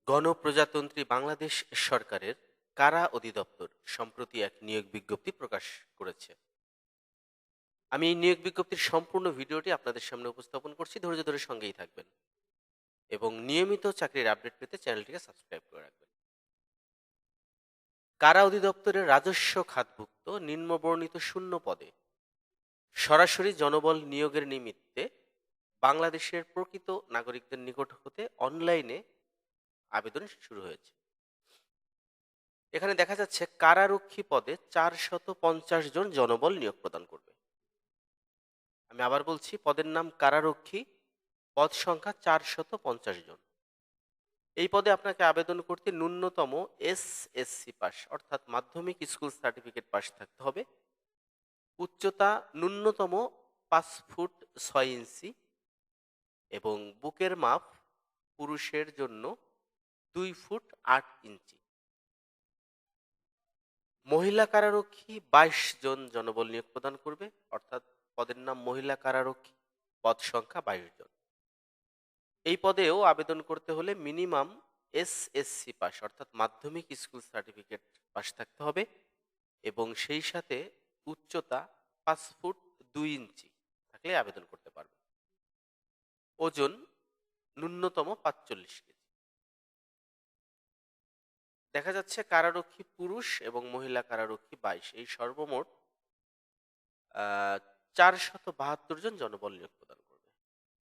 গণপ্রজাতন্ত্রী বাংলাদেশ সরকারের কারা অধিদপ্তর সম্প্রতি এক নিয়োগ বিজ্ঞপ্তি প্রকাশ করেছে। আমি এই নিয়োগ বিজ্ঞপ্তির সম্পূর্ণ ভিডিওটি আপনাদের সামনে উপস্থাপন করছি, ধৈর্য ধরে সঙ্গেই থাকবেন এবং নিয়মিত চাকরির আপডেট পেতে চ্যানেলটিকে সাবস্ক্রাইব করে রাখবেন। কারা অধিদপ্তরের রাজস্ব খাতভুক্ত নিম্নবর্ণিত শূন্য পদে সরাসরি জনবল নিয়োগের নিমিত্তে বাংলাদেশের প্রকৃত নাগরিকদের নিকট হতে অনলাইনে আবেদন শুরু হয়েছে। এখানে দেখা যাচ্ছে কারারক্ষী পদে 450 জন জনবল নিয়োগ প্রদান করবে। আমি আবার বলছি, পদের নাম কারারক্ষী, পদ সংখ্যা 450 জন। এই পদে আপনাকে আবেদন করতে ন্যূনতম এসএসসি পাস অর্থাৎ মাধ্যমিক স্কুল সার্টিফিকেট পাস থাকতে হবে। উচ্চতা ন্যূনতম 5 ফুট 6 ইঞ্চি এবং বুকের মাপ পুরুষের জন্য 2 ফুট 8 ইঞ্চি। মহিলা কারারক্ষী 22 জন জনবল নিয়োগ প্রদান করবে, অর্থাৎ পদের নাম মহিলা কারারক্ষী, পদ সংখ্যা 22 জন। এই পদেও আবেদন করতে হলে মিনিমাম এসএসসি পাস অর্থাৎ মাধ্যমিক স্কুল সার্টিফিকেট পাস থাকতে হবে এবং সেই সাথে উচ্চতা 5 ফুট 2 ইঞ্চি থাকলে আবেদন করতে পারবে। ওজন ন্যূনতম 45 কেজি। দেখা যাচ্ছে কারারক্ষী পুরুষ এবং মহিলা কারারক্ষী 22, এই সর্বমোট 472 জন জনবল নিয়োগ প্রদান করবে।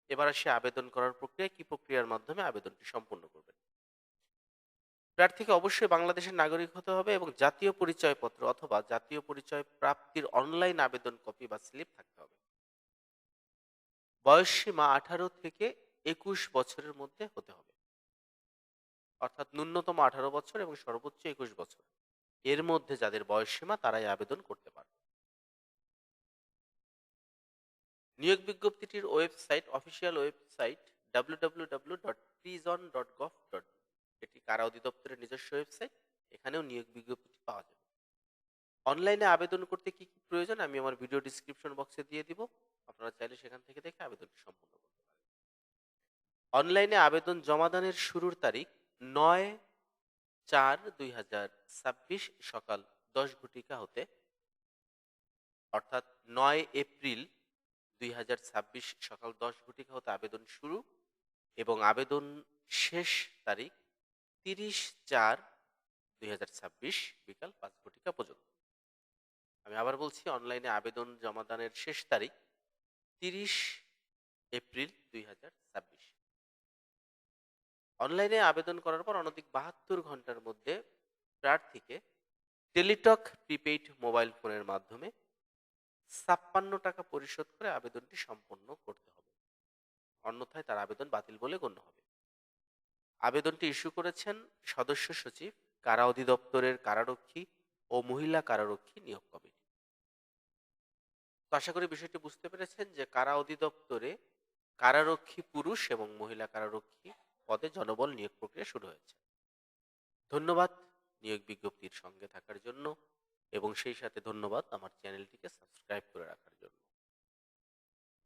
এবার আসে আবেদন করার প্রক্রিয়া, কি প্রক্রিয়ার মাধ্যমে আবেদনটি সম্পূর্ণ করবেন। প্রার্থীকে অবশ্যই বাংলাদেশের নাগরিক হতে হবে এবং জাতীয় পরিচয়পত্র অথবা জাতীয় পরিচয় প্রাপ্তির অনলাইন আবেদন কপি বা স্লিপ থাকতে হবে। বয়সসীমা 18 থেকে 21 বছরের মধ্যে হতে হবে, অর্থাৎ ন্যূনতম 18 বছর এবং সর্বোচ্চ 21 বছর এর মধ্যে যাদের বয়সসীমা তারাই আবেদন করতে পারবে। নিয়োগ বিজ্ঞপ্তিটির ওয়েবসাইট, অফিসিয়াল ওয়েবসাইট www.prison.gov.in, এটি কারা অধিদপ্তরের নিজস্ব ওয়েবসাইট। এখানেও নিয়োগ বিজ্ঞপ্তিটি পাওয়া যাবে। অনলাইনে আবেদন করতে কি কি প্রয়োজন আমি আমার ভিডিও ডিসক্রিপশন বক্সে দিয়ে দিব, আপনারা চাইলে সেখান থেকে দেখে আবেদনটি সম্পন্ন করতে পারেন। অনলাইনে আবেদন জমাদানের শুরুর তারিখ 9/4/2026 সকাল 10 ঘটিকা হতে, অর্থাৎ 9 এপ্রিল 2026 সকাল 10 ঘটিকা হতে আবেদন শুরু এবং আবেদন শেষ তারিখ 30/4/2026 বিকাল 5 ঘটিকা পর্যন্ত। আমি আবার বলছি, অনলাইনে আবেদন জমাদানের শেষ তারিখ 30 এপ্রিল 2026। অনলাইনে আবেদন করার পর অনধিক 72 ঘন্টার মধ্যে প্রার্থীকে টেলিটক প্রিপেইড মোবাইল ফোনের মাধ্যমে 56 টাকা পরিশোধ করে আবেদনটি সম্পন্ন করতে হবে, অন্যথায় তার আবেদন বাতিল বলে গণ্য হবে। আবেদনটি ইস্যু করেছেন সদস্য সচিব, কারা অধিদপ্তরের কারারক্ষী ও মহিলা কারারক্ষী নিয়োগ কমিটি। তো আশা করি বিষয়টি বুঝতে পেরেছেন যে কারা অধিদপ্তরে কারারক্ষী পুরুষ এবং মহিলা কারারক্ষী পদে জনবল নিয়োগ প্রক্রিয়া শুরু হয়েছে। ধন্যবাদ নিয়োগ বিজ্ঞপ্তির সঙ্গে থাকার জন্য এবং সেই সাথে ধন্যবাদ আমার চ্যানেলটিকে সাবস্ক্রাইব করে রাখার জন্য।